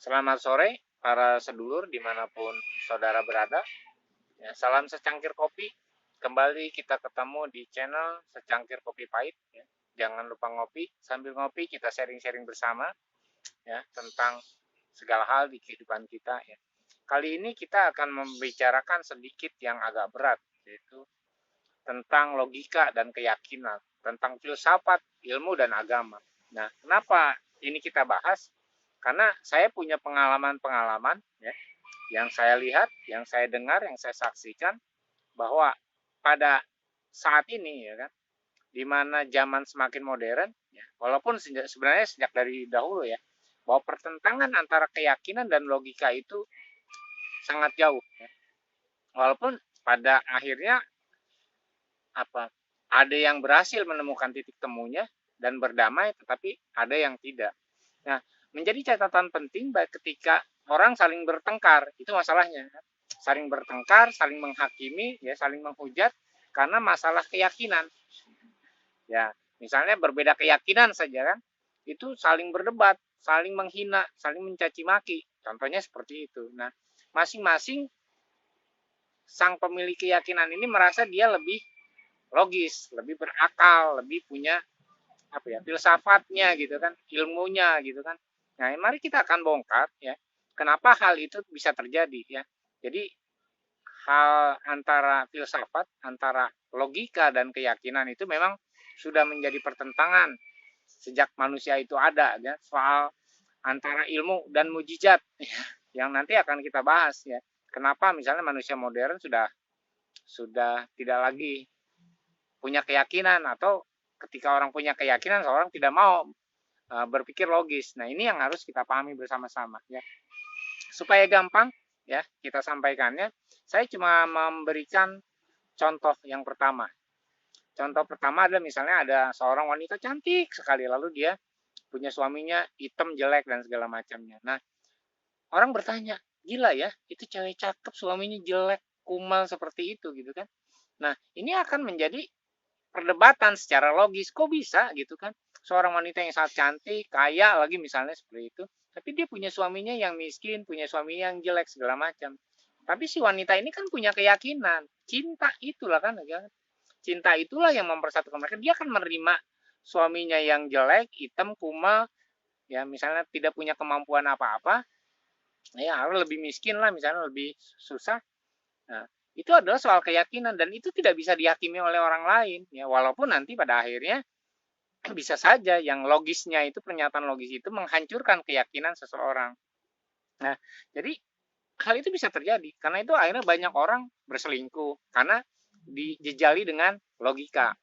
Selamat sore para sedulur dimanapun saudara berada. Ya, salam secangkir kopi. Kembali kita ketemu di channel Secangkir Kopi Pahit. Ya. Jangan lupa ngopi. Sambil ngopi kita sharing-sharing bersama ya tentang segala hal di kehidupan kita. Ya. Kali ini kita akan membicarakan sedikit yang agak berat, yaitu tentang logika dan keyakinan, tentang filsafat, ilmu dan agama. Nah, kenapa ini kita bahas? Karena saya punya pengalaman-pengalaman ya, yang saya lihat, yang saya dengar, yang saya saksikan bahwa pada saat ini ya kan, di mana zaman semakin modern, ya, walaupun sebenarnya sejak dari dahulu ya, bahwa pertentangan antara keyakinan dan logika itu sangat jauh. Ya. Walaupun pada akhirnya ada yang berhasil menemukan titik temunya dan berdamai, tetapi ada yang tidak. Nah, menjadi catatan penting baik ketika orang saling bertengkar, itu masalahnya. Saling bertengkar, saling menghakimi, ya, saling menghujat karena masalah keyakinan. Ya, misalnya berbeda keyakinan saja kan, itu saling berdebat, saling menghina, saling mencaci maki. Contohnya seperti itu. Nah, masing-masing sang pemilik keyakinan ini merasa dia lebih logis, lebih berakal, lebih punya filsafatnya gitu kan, ilmunya gitu kan. Nah, mari kita akan bongkar ya, kenapa hal itu bisa terjadi ya. Jadi hal antara filsafat, antara logika dan keyakinan itu memang sudah menjadi pertentangan sejak manusia itu ada ya, soal antara ilmu dan mujizat ya, yang nanti akan kita bahas ya. Kenapa misalnya manusia modern sudah tidak lagi punya keyakinan, atau ketika orang punya keyakinan seorang tidak mau berpikir logis. Nah, ini yang harus kita pahami bersama-sama ya. Supaya gampang ya kita sampaikannya, saya cuma memberikan contoh yang pertama. Contoh pertama adalah misalnya ada seorang wanita cantik sekali, lalu dia punya suaminya hitam, jelek dan segala macamnya. Nah, orang bertanya, gila ya, itu cewek cakep suaminya jelek, kumal seperti itu gitu kan. Nah, ini akan menjadi perdebatan secara logis, kok bisa gitu kan, seorang wanita yang sangat cantik, kaya lagi misalnya seperti itu, tapi dia punya suaminya yang miskin, punya suaminya yang jelek segala macam. Tapi si wanita ini kan punya keyakinan, cinta itulah kan, cinta itulah yang mempersatukan mereka. Dia akan menerima suaminya yang jelek, hitam, kumal, ya misalnya tidak punya kemampuan apa-apa, ya harus lebih miskin lah misalnya, lebih susah. Nah, itu adalah soal keyakinan dan itu tidak bisa dihakimi oleh orang lain ya, walaupun nanti pada akhirnya bisa saja yang logisnya itu, pernyataan logis itu menghancurkan keyakinan seseorang. Nah, jadi hal itu bisa terjadi karena itu akhirnya banyak orang berselingkuh karena dijejali dengan logika.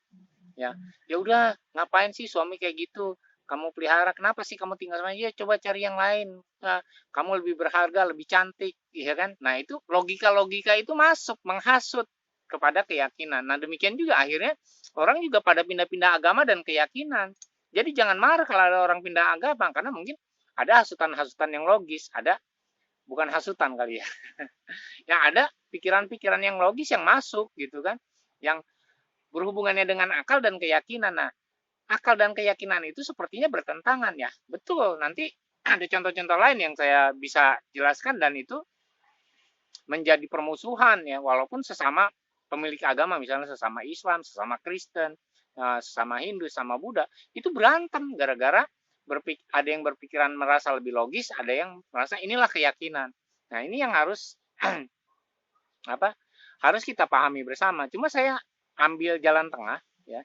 Ya, ya udah, ngapain sih suami kayak gitu? Kamu pelihara, kenapa sih kamu tinggal sama dia? Coba cari yang lain. Nah, kamu lebih berharga, lebih cantik, ya kan? Nah, itu logika-logika itu masuk menghasut kepada keyakinan. Nah, demikian juga akhirnya orang juga pada pindah-pindah agama dan keyakinan. Jadi jangan marah kalau ada orang pindah agama, karena mungkin ada hasutan-hasutan yang logis, ada, bukan hasutan kali ya. Yang ada pikiran-pikiran yang logis yang masuk gitu kan. Yang berhubungannya dengan akal dan keyakinan. Nah, akal dan keyakinan itu sepertinya bertentangan ya. Betul, nanti ada contoh-contoh lain yang saya bisa jelaskan dan itu menjadi permusuhan ya, walaupun sesama pemilik agama, misalnya sesama Islam, sesama Kristen, sesama Hindu, sama Buddha, itu berantem gara-gara ada yang berpikiran merasa lebih logis, ada yang merasa inilah keyakinan. Nah, ini yang harus apa? Harus kita pahami bersama. Cuma saya ambil jalan tengah ya.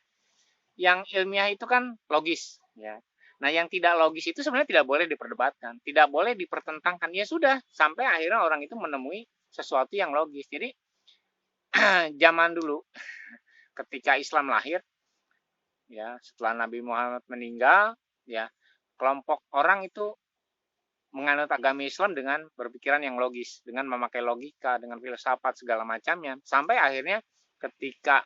Yang ilmiah itu kan logis ya. Nah, yang tidak logis itu sebenarnya tidak boleh diperdebatkan, tidak boleh dipertentangkan. Ya sudah, sampai akhirnya orang itu menemui sesuatu yang logis. Jadi zaman dulu ketika Islam lahir ya, setelah Nabi Muhammad meninggal ya, kelompok orang itu menganut agama Islam dengan berpikiran yang logis, dengan memakai logika, dengan filsafat segala macamnya, sampai akhirnya ketika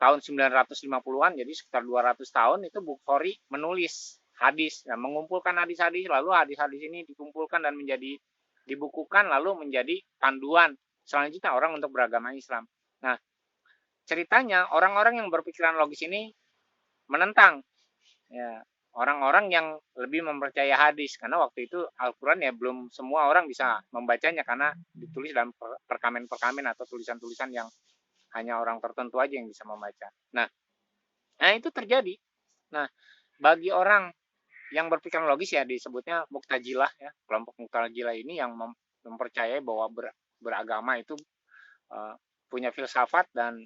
tahun 950-an, jadi sekitar 200 tahun, itu Bukhari menulis hadis, ya, mengumpulkan hadis-hadis, lalu hadis-hadis ini dikumpulkan dan menjadi dibukukan, lalu menjadi panduan selanjutnya orang untuk beragama Islam. Nah, ceritanya orang-orang yang berpikiran logis ini menentang ya, orang-orang yang lebih mempercaya hadis, karena waktu itu Al-Quran ya belum semua orang bisa membacanya karena ditulis dalam perkamen-perkamen atau tulisan-tulisan yang hanya orang tertentu aja yang bisa membaca. Nah itu terjadi. Nah, bagi orang yang berpikiran logis ya disebutnya Mu'tazilah ya, kelompok Mu'tazilah ini yang mempercayai bahwa beragama itu punya filsafat dan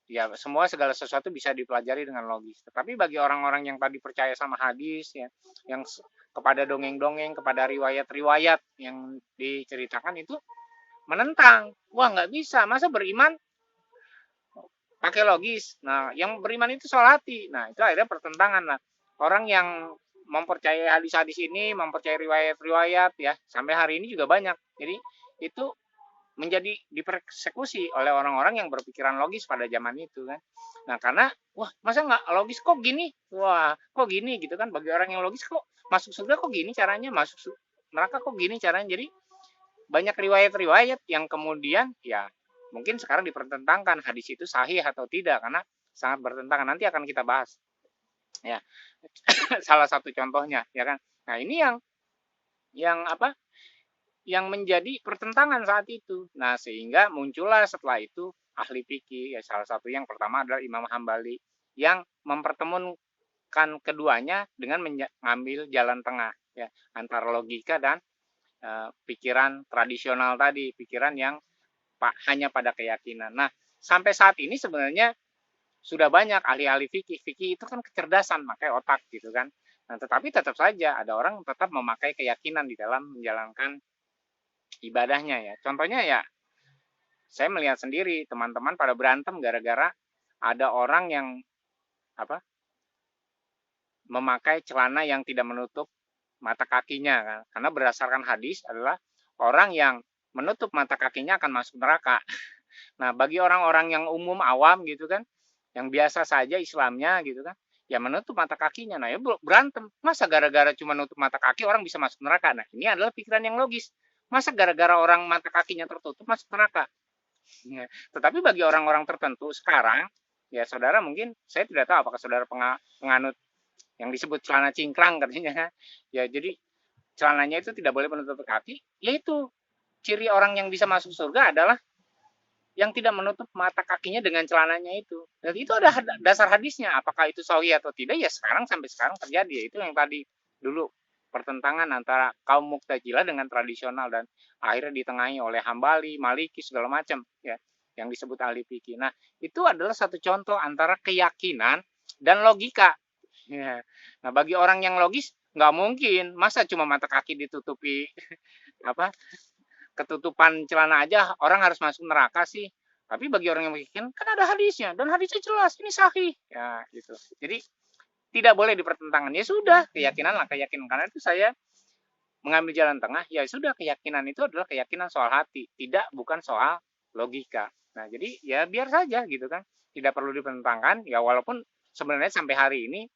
ya semua segala sesuatu bisa dipelajari dengan logis. Tetapi bagi orang-orang yang tadi percaya sama hadis ya, yang kepada dongeng-dongeng, kepada riwayat-riwayat yang diceritakan itu menentang. Wah nggak bisa, masa beriman pakai logis. Nah, yang beriman itu soal hati. Nah, itu akhirnya pertentangan. Nah, orang yang mempercayai hadis-hadis ini, mempercayai riwayat-riwayat ya, sampai hari ini juga banyak. Jadi itu menjadi dipersekusi oleh orang-orang yang berpikiran logis pada zaman itu kan. Nah, karena wah, masa nggak logis kok gini? Wah, kok gini gitu kan. Bagi orang yang logis kok masuk surga kok gini caranya, masuk neraka kok gini caranya. Jadi banyak riwayat-riwayat yang kemudian ya mungkin sekarang dipertentangkan hadis itu sahih atau tidak karena sangat bertentangan. Nanti akan kita bahas. Ya. Salah satu contohnya ya kan. Nah, ini yang apa? Yang menjadi pertentangan saat itu. Nah, sehingga muncullah setelah itu ahli fikih. Ya, salah satu yang pertama adalah Imam Hambali yang mempertemukan keduanya dengan mengambil jalan tengah ya antara logika dan pikiran tradisional tadi, pikiran yang hanya pada keyakinan. Nah, sampai saat ini sebenarnya sudah banyak ahli-ahli fikih. Fikih itu kan kecerdasan, pakai otak gitu kan. Nah, tetapi tetap saja ada orang tetap memakai keyakinan di dalam menjalankan ibadahnya ya. Contohnya ya, saya melihat sendiri teman-teman pada berantem gara-gara ada orang yang apa memakai celana yang tidak menutup mata kakinya kan. Karena berdasarkan hadis adalah orang yang menutup mata kakinya akan masuk neraka. Nah, bagi orang-orang yang umum awam gitu kan, yang biasa saja Islamnya gitu kan, ya menutup mata kakinya. Nah, ya berantem. Masa gara-gara cuma nutup mata kaki orang bisa masuk neraka? Nah, ini adalah pikiran yang logis. Masa gara-gara orang mata kakinya tertutup masuk neraka? Ya. Tetapi bagi orang-orang tertentu sekarang, ya saudara mungkin, saya tidak tahu apakah saudara penganut yang disebut celana cingkrang katanya. Ya, jadi celananya itu tidak boleh menutup kaki, yaitu ciri orang yang bisa masuk surga adalah yang tidak menutup mata kakinya dengan celananya itu. Dan itu ada dasar hadisnya. Apakah itu sahih atau tidak? Ya sekarang sampai sekarang terjadi. Itu yang tadi dulu pertentangan antara kaum Mu'tazilah dengan tradisional dan akhirnya ditengahi oleh Hambali, Maliki segala macam ya yang disebut ahli fikih. Nah, itu adalah satu contoh antara keyakinan dan logika. Ya. Nah, bagi orang yang logis nggak mungkin masa cuma mata kaki ditutupi apa ketutupan celana aja orang harus masuk neraka sih. Tapi bagi orang yang bikin kan ada hadisnya dan hadisnya jelas ini sahih ya gitu. Jadi tidak boleh dipertentangkan. Ya sudah, keyakinan lah keyakinan. Karena itu saya mengambil jalan tengah. Ya sudah, keyakinan itu adalah keyakinan soal hati, tidak bukan soal logika. Nah, jadi ya biar saja gitu kan. Tidak perlu dipertentangkan. Ya walaupun sebenarnya sampai hari ini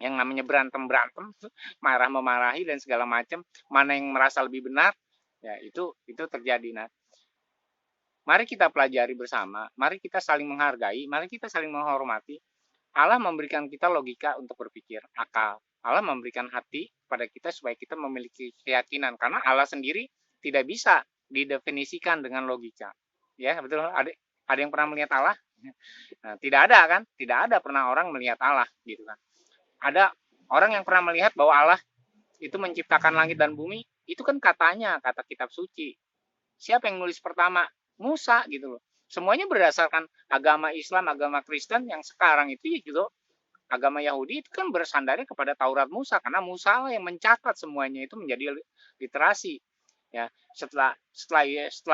yang namanya berantem-berantem, marah-memarahi dan segala macam, mana yang merasa lebih benar, ya itu terjadi. Nah, mari kita pelajari bersama, mari kita saling menghargai, mari kita saling menghormati. Allah memberikan kita logika untuk berpikir, akal. Allah memberikan hati pada kita supaya kita memiliki keyakinan, karena Allah sendiri tidak bisa didefinisikan dengan logika. Ya, betul. Ada yang pernah melihat Allah? Nah, tidak ada kan? Tidak ada pernah orang melihat Allah gitu kan. Ada orang yang pernah melihat bahwa Allah itu menciptakan langit dan bumi, itu kan katanya, kata kitab suci. Siapa yang nulis pertama? Musa gitu loh. Semuanya berdasarkan agama Islam, agama Kristen yang sekarang itu ya juga agama Yahudi itu kan bersandarnya kepada Taurat Musa karena Musa lah yang mencatat semuanya itu menjadi literasi. Ya, setelah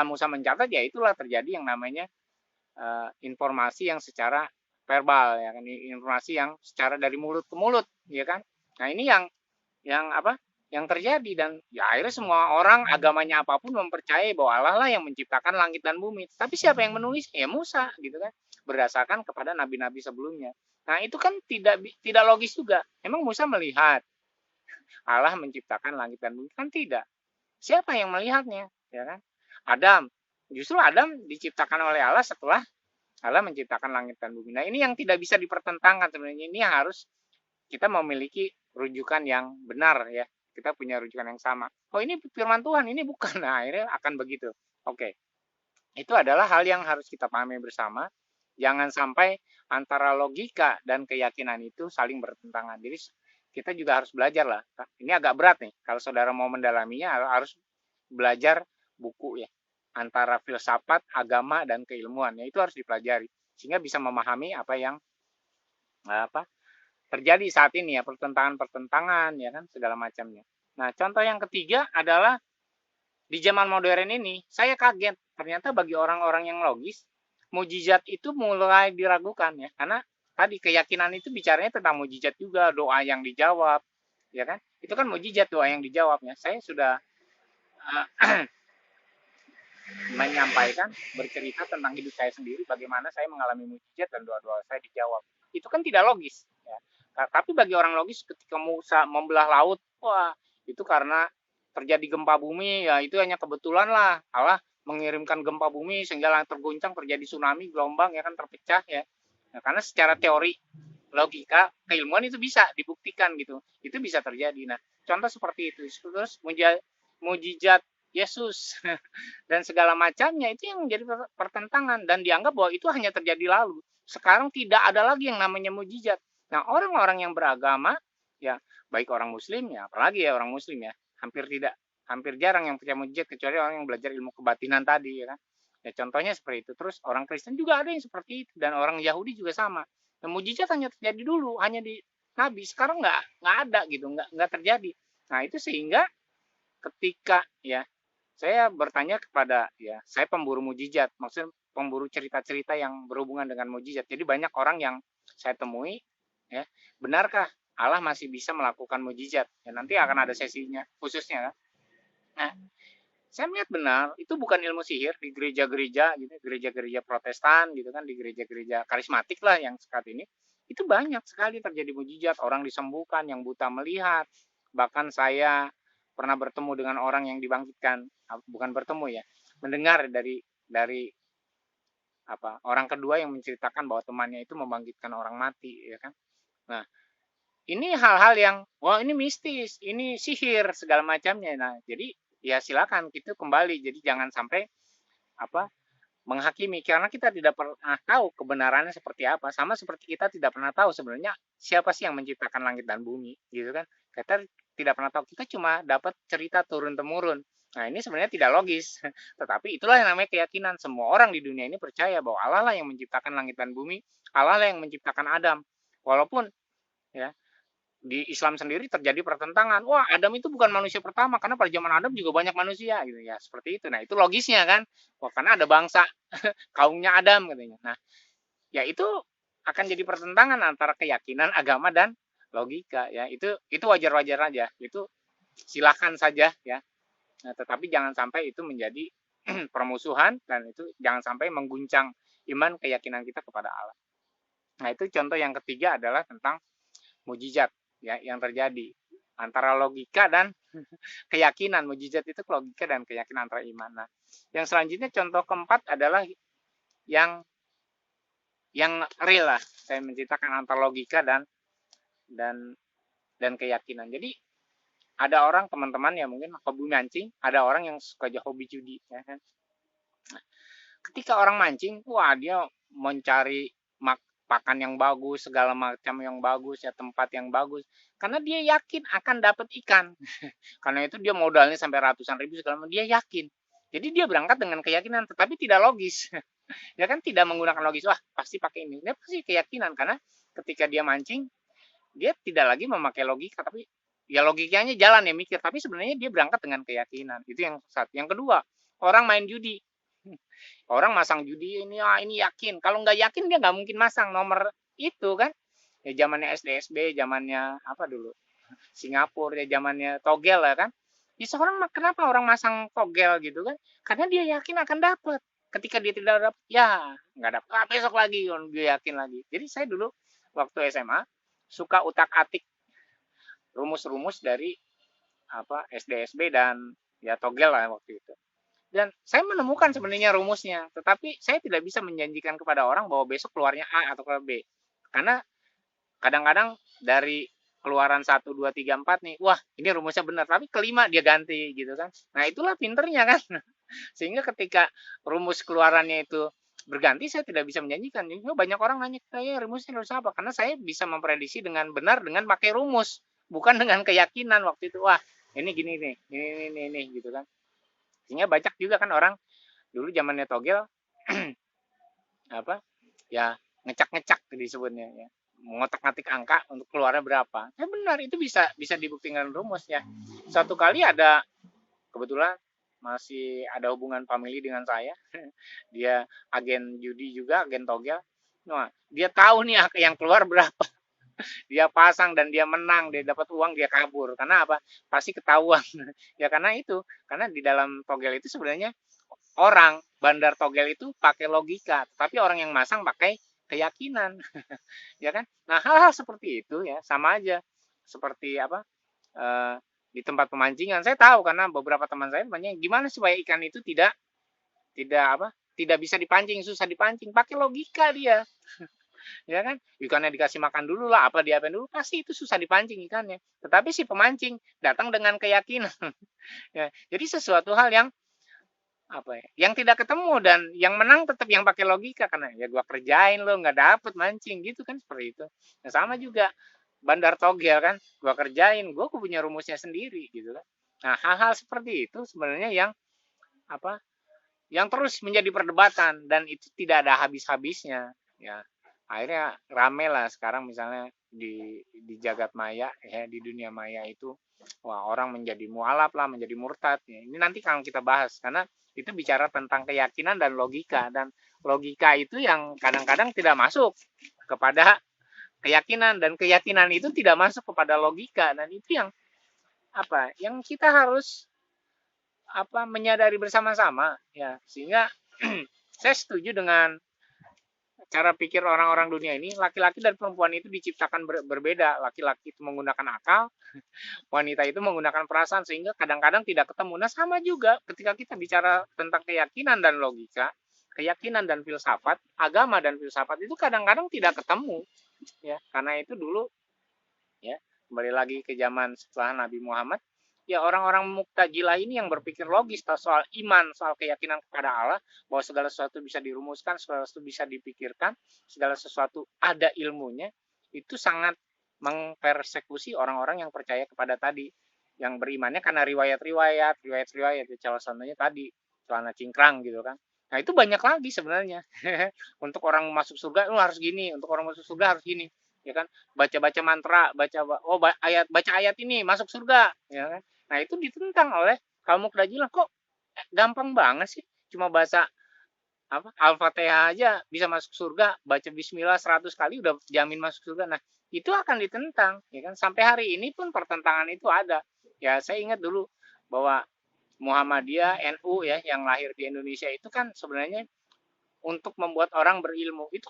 Musa mencatat ya itulah terjadi yang namanya informasi yang secara verbal ya kan, informasi yang secara dari mulut ke mulut ya kan. Nah, ini yang apa? Yang terjadi dan ya akhirnya semua orang agamanya apapun mempercayai bahwa Allah lah yang menciptakan langit dan bumi. Tapi siapa yang menulis? Ya Musa gitu kan. Berdasarkan kepada nabi-nabi sebelumnya. Nah, itu kan tidak logis juga. Emang Musa melihat Allah menciptakan langit dan bumi? Kan tidak. Siapa yang melihatnya? Ya kan? Adam. Justru Adam diciptakan oleh Allah setelah Allah menciptakan langit dan bumi. Nah, ini yang tidak bisa dipertentangkan sebenarnya. Ini yang harus kita memiliki rujukan yang benar ya. Kita punya rujukan yang sama. Oh ini firman Tuhan, ini bukan. Nah akhirnya akan begitu. Oke, itu adalah hal yang harus kita pahami bersama. Jangan sampai antara logika dan keyakinan itu saling bertentangan. Jadi kita juga harus belajar lah. Ini agak berat nih. Kalau saudara mau mendalaminya harus belajar buku ya. Antara filsafat, agama, dan keilmuan. Ya, itu harus dipelajari. Sehingga bisa memahami apa yang terjadi saat ini ya. Pertentangan-pertentangan ya kan segala macamnya. Nah contoh yang ketiga adalah di zaman modern ini, saya kaget. Ternyata bagi orang-orang yang logis, mujizat itu mulai diragukan ya. Karena tadi keyakinan itu bicaranya tentang mujizat juga, doa yang dijawab, ya kan? Itu kan mujizat doa yang dijawabnya. Saya sudah menyampaikan, bercerita tentang hidup saya sendiri, bagaimana saya mengalami mujizat dan doa-doa saya dijawab. Itu kan tidak logis. Ya. Tapi bagi orang logis, ketika Musa membelah laut, wah itu karena terjadi gempa bumi, ya itu hanya kebetulan lah. Allah mengirimkan gempa bumi sehingga langit terguncang, terjadi tsunami, gelombang ya kan terpecah ya. Nah, karena secara teori logika keilmuan itu bisa dibuktikan gitu. Itu bisa terjadi. Nah, contoh seperti itu. Terus mujizat Yesus dan segala macamnya itu yang menjadi pertentangan dan dianggap bahwa itu hanya terjadi lalu. Sekarang tidak ada lagi yang namanya mujizat. Nah, orang-orang yang beragama ya, baik orang muslim ya, apalagi ya orang muslim ya, hampir jarang yang percaya mujizat kecuali orang yang belajar ilmu kebatinan tadi ya kan. Ya contohnya seperti itu. Terus orang Kristen juga ada yang seperti itu dan orang Yahudi juga sama. Nah, mujizat hanya terjadi dulu, hanya di Nabi. Sekarang nggak ada gitu, nggak terjadi. Nah itu sehingga ketika ya saya bertanya kepada ya saya pemburu mujizat, maksudnya pemburu cerita-cerita yang berhubungan dengan mujizat. Jadi banyak orang yang saya temui ya, benarkah Allah masih bisa melakukan mujizat? Ya, nanti akan ada sesinya khususnya. Nah, saya melihat benar itu bukan ilmu sihir di gereja-gereja gitu, gereja-gereja Protestan gitu kan, di gereja-gereja karismatik lah yang saat ini itu banyak sekali terjadi mujizat, orang disembuhkan, yang buta melihat. Bahkan saya pernah bertemu dengan orang yang dibangkitkan, bukan bertemu ya, mendengar dari orang kedua yang menceritakan bahwa temannya itu membangkitkan orang mati ya kan. Nah, ini hal-hal yang wah ini mistis, ini sihir segala macamnya. Nah, jadi ya silakan kita kembali. Jadi jangan sampai menghakimi karena kita tidak pernah tahu kebenarannya seperti apa. Sama seperti kita tidak pernah tahu sebenarnya siapa sih yang menciptakan langit dan bumi, gitu kan? Kita tidak pernah tahu. Kita cuma dapat cerita turun temurun. Nah, ini sebenarnya tidak logis. Tetapi itulah yang namanya keyakinan. Semua orang di dunia ini percaya bahwa Allah lah yang menciptakan langit dan bumi, Allah lah yang menciptakan Adam. Walaupun ya di Islam sendiri terjadi pertentangan. Wah, Adam itu bukan manusia pertama karena pada zaman Adam juga banyak manusia gitu ya. Seperti itu. Nah, itu logisnya kan. Wah, karena ada bangsa kaumnya Adam katanya. Nah, ya itu akan jadi pertentangan antara keyakinan, agama dan logika ya. Itu wajar-wajar aja. Itu silakan saja ya. Nah, tetapi jangan sampai itu menjadi permusuhan dan itu jangan sampai mengguncang iman keyakinan kita kepada Allah. Nah, itu contoh yang ketiga adalah tentang mujizat ya yang terjadi antara logika dan keyakinan. Mujizat itu logika dan keyakinan antara iman. Nah, yang selanjutnya contoh keempat adalah yang real lah. Saya menceritakan antara logika dan keyakinan. Jadi ada orang teman-teman yang mungkin hobi mancing, ada orang yang suka hobi judi ya kan. Nah, ketika orang mancing, wah dia mencari pakan yang bagus, segala macam yang bagus, ya tempat yang bagus. Karena dia yakin akan dapat ikan. Karena itu dia modalnya sampai ratusan ribu segala macam, dia yakin. Jadi dia berangkat dengan keyakinan, tetapi tidak logis. Ya kan tidak menggunakan logis, wah pasti pakai ini. Dia pasti keyakinan, karena ketika dia mancing, dia tidak lagi memakai logika, tapi ya logikanya jalan ya mikir. Tapi sebenarnya dia berangkat dengan keyakinan. Itu yang satu. Yang kedua, orang main judi. Orang masang judi ini yakin. Kalau nggak yakin dia nggak mungkin masang nomor itu kan. Ya zamannya SDSB, zamannya apa dulu? Singapura ya zamannya togel ya kan. Ya seorang kenapa orang masang togel gitu kan? Karena dia yakin akan dapat. Ketika dia tidak dapat, ya nggak dapat. Besok lagi dia yakin lagi. Jadi saya dulu waktu SMA suka utak-atik rumus-rumus dari SDSB dan ya togel lah waktu itu. Dan saya menemukan sebenarnya rumusnya, tetapi saya tidak bisa menjanjikan kepada orang bahwa besok keluarnya A atau ke B. Karena kadang-kadang dari keluaran 1, 2, 3, 4 nih, wah ini rumusnya benar, tapi kelima dia ganti gitu kan. Nah itulah pinternya kan. Sehingga ketika rumus keluarannya itu berganti, saya tidak bisa menjanjikan. Jadi banyak orang nanya, saya rumusnya harus apa? Karena saya bisa memprediksi dengan benar dengan pakai rumus, bukan dengan keyakinan waktu itu. Wah ini gini nih, ini gitu kan. Sehingga banyak juga kan orang dulu zamannya togel apa ya, ngecak-ngecak disebutnya ya, mengotak-ngatik angka untuk keluarnya berapa. Benar itu bisa bisa dibuktikan rumus ya. Satu kali ada kebetulan masih ada hubungan family dengan saya. Dia agen judi juga, agen togel. Nah, dia tahu nih yang keluar berapa. Dia pasang dan dia menang, dia dapat uang, dia kabur. Karena apa? Pasti ketahuan. Ya karena itu, karena di dalam togel itu sebenarnya orang bandar togel itu pakai logika, tapi orang yang masang pakai keyakinan. Ya kan? Nah, hal-hal seperti itu ya sama aja seperti apa? eh, di tempat pemancingan. Saya tahu karena beberapa teman saya tanya gimana supaya ikan itu tidak apa? Tidak bisa dipancing, susah dipancing. Pakai logika dia. Ya kan? Ikannya dikasih makan dulu lah, apa diapain dulu, pasti itu susah dipancing ikannya. Tetapi si pemancing datang dengan keyakinan. Ya, jadi sesuatu hal yang apa ya, yang tidak ketemu dan yang menang tetap yang pakai logika karena ya gua kerjain lo nggak dapet mancing gitu kan seperti itu. Nah, sama juga bandar togel kan, gua kerjain, gua punya rumusnya sendiri gitu kan. Nah, hal-hal seperti itu sebenarnya yang apa? Yang terus menjadi perdebatan dan itu tidak ada habis-habisnya. Ya, akhirnya rame lah sekarang misalnya di jagat maya ya, di dunia maya itu wah orang menjadi mualaf lah, menjadi murtad ya. Ini nanti kalau kita bahas karena itu bicara tentang keyakinan dan logika itu yang kadang-kadang tidak masuk kepada keyakinan dan keyakinan itu tidak masuk kepada logika dan itu yang apa yang kita harus apa menyadari bersama-sama ya sehingga saya setuju dengan cara pikir orang-orang dunia ini laki-laki dan perempuan itu diciptakan berbeda. Laki-laki itu menggunakan akal, wanita itu menggunakan perasaan sehingga kadang-kadang tidak ketemu. Nah sama juga ketika kita bicara tentang keyakinan dan logika, keyakinan dan filsafat, agama dan filsafat itu kadang-kadang tidak ketemu ya karena itu dulu ya kembali lagi ke zaman setelah Nabi Muhammad ya orang-orang Mu'tazilah ini yang berpikir logis soal iman, soal keyakinan kepada Allah, bahwa segala sesuatu bisa dirumuskan, segala sesuatu bisa dipikirkan, segala sesuatu ada ilmunya, itu sangat mengpersekusi orang-orang yang percaya kepada tadi, yang berimannya karena riwayat-riwayat, salah satunya tadi, celana cingkrang gitu kan. Nah itu banyak lagi sebenarnya. Untuk orang masuk surga, lu harus gini, untuk orang masuk surga harus gini. Ya kan, baca-baca mantra, baca ayat ini masuk surga, ya kan. Nah, itu ditentang oleh kaum Mu'tazilah. Kok gampang banget sih? Cuma baca apa Al-Fatihah aja bisa masuk surga, baca bismillah 100 kali udah jamin masuk surga. Nah, itu akan ditentang, ya kan? Sampai hari ini pun pertentangan itu ada. Ya, saya ingat dulu bahwa Muhammadiyah, NU ya, yang lahir di Indonesia itu kan sebenarnya untuk membuat orang berilmu. Itu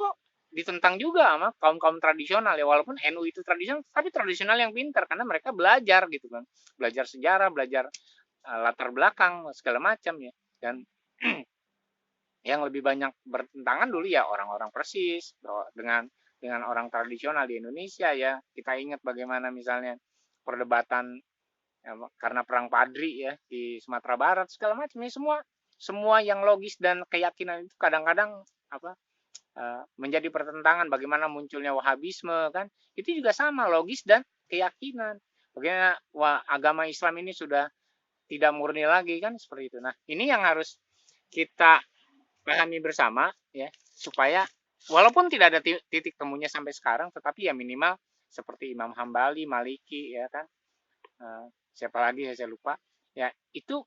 ditentang juga sama kaum-kaum tradisional ya, walaupun NU itu tradisional, tapi tradisional yang pintar karena mereka belajar gitu kan. Belajar sejarah, belajar latar belakang segala macam ya. Dan yang lebih banyak bertentangan dulu ya orang-orang persis dengan orang tradisional di Indonesia ya. Kita ingat bagaimana misalnya perdebatan ya, karena perang Padri ya di Sumatera Barat segala macam ini semua yang logis dan keyakinan itu kadang-kadang apa menjadi pertentangan. Bagaimana munculnya Wahabisme kan itu juga sama logis dan keyakinan. Bagaimana agama Islam ini sudah tidak murni lagi kan seperti itu. Nah ini yang harus kita pahami bersama ya supaya walaupun tidak ada titik temunya sampai sekarang, tetapi ya minimal seperti Imam Hambali, Maliki ya kan, siapa lagi ya saya lupa, ya itu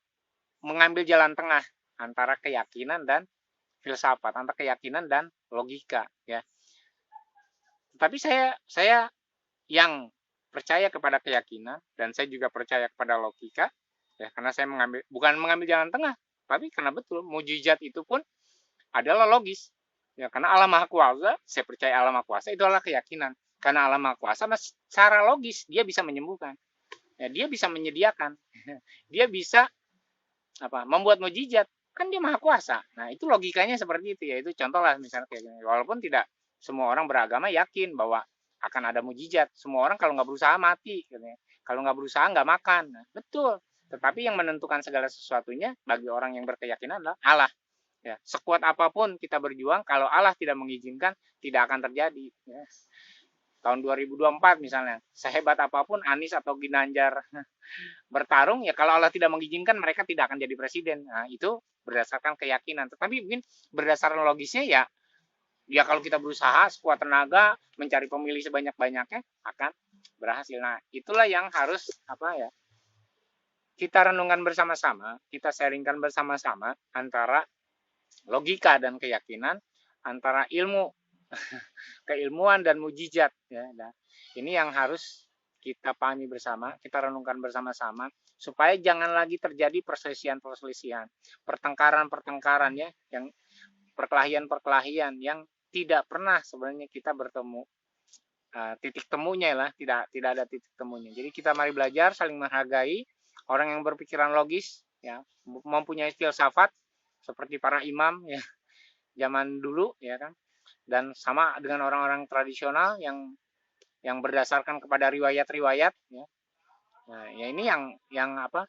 mengambil jalan tengah antara keyakinan dan filsafat, antara keyakinan dan logika ya. Tapi saya yang percaya kepada keyakinan dan saya juga percaya kepada logika ya karena saya bukan mengambil jalan tengah, tapi karena betul mujizat itu pun adalah logis. Ya, karena Allah Maha Kuasa, saya percaya Allah Maha Kuasa itu adalah keyakinan. Karena Allah Maha Kuasa secara logis dia bisa menyembuhkan. Ya, dia bisa menyediakan. Dia bisa membuat mujizat. Kan dia Maha Kuasa. Nah, itu logikanya seperti itu ya. Itu contoh lah misalnya kayak gini. Walaupun tidak semua orang beragama yakin bahwa akan ada mujizat. Semua orang kalau nggak berusaha mati, katanya. Kalau nggak berusaha nggak makan. Nah, betul. Tetapi yang menentukan segala sesuatunya bagi orang yang berkeyakinan adalah Allah. Ya, sekuat apapun kita berjuang, kalau Allah tidak mengizinkan, tidak akan terjadi. Ya. Tahun 2024 misalnya, sehebat apapun Anies atau Ginanjar bertarung, ya kalau Allah tidak mengizinkan, mereka tidak akan jadi presiden. Nah, itu berdasarkan keyakinan. Tetapi mungkin berdasarkan logisnya ya kalau kita berusaha sekuat tenaga mencari pemilih sebanyak-banyaknya akan berhasil. Nah, itulah yang harus kita renungkan bersama-sama, kita sharingkan bersama-sama antara logika dan keyakinan, antara ilmu keilmuan dan mujizat ya. Nah, ini yang harus kita pahami bersama, kita renungkan bersama-sama supaya jangan lagi terjadi perselisihan-perselisihan, pertengkaran-pertengkaran ya, yang perkelahian-perkelahian yang tidak pernah sebenarnya kita bertemu titik temunya lah, tidak ada titik temunya. Jadi kita mari belajar saling menghargai orang yang berpikiran logis ya, mempunyai filsafat seperti para imam ya zaman dulu ya kan, dan sama dengan orang-orang tradisional yang berdasarkan kepada riwayat-riwayat ya. Nah, ya ini yang apa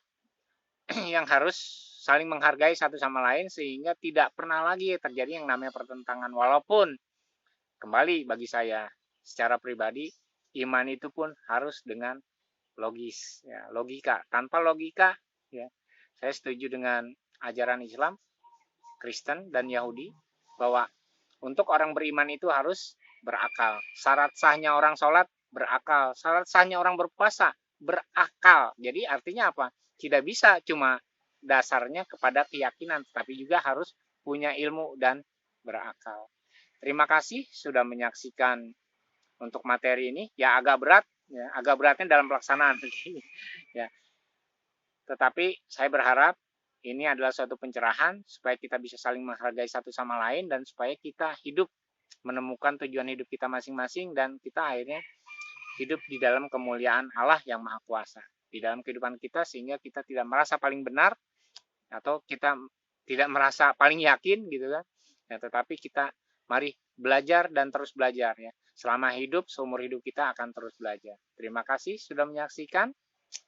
yang harus saling menghargai satu sama lain sehingga tidak pernah lagi terjadi yang namanya pertentangan. Walaupun kembali bagi saya secara pribadi iman itu pun harus dengan logis ya, logika. Tanpa logika ya, saya setuju dengan ajaran Islam, Kristen dan Yahudi bahwa untuk orang beriman itu harus berakal. Syarat sahnya orang sholat berakal. Syarat sahnya orang berpuasa berakal. Jadi artinya apa? Tidak bisa cuma dasarnya kepada keyakinan, tapi juga harus punya ilmu dan berakal. Terima kasih sudah menyaksikan untuk materi ini. Ya agak berat, ya agak beratnya dalam pelaksanaan. Ya. Tetapi saya berharap ini adalah suatu pencerahan supaya kita bisa saling menghargai satu sama lain dan supaya kita hidup menemukan tujuan hidup kita masing-masing dan kita akhirnya hidup di dalam kemuliaan Allah yang Maha Kuasa di dalam kehidupan kita sehingga kita tidak merasa paling benar atau kita tidak merasa paling yakin gitu kan. Ya, tetapi kita mari belajar dan terus belajar ya. Selama hidup, seumur hidup kita akan terus belajar. Terima kasih sudah menyaksikan.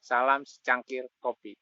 Salam secangkir kopi.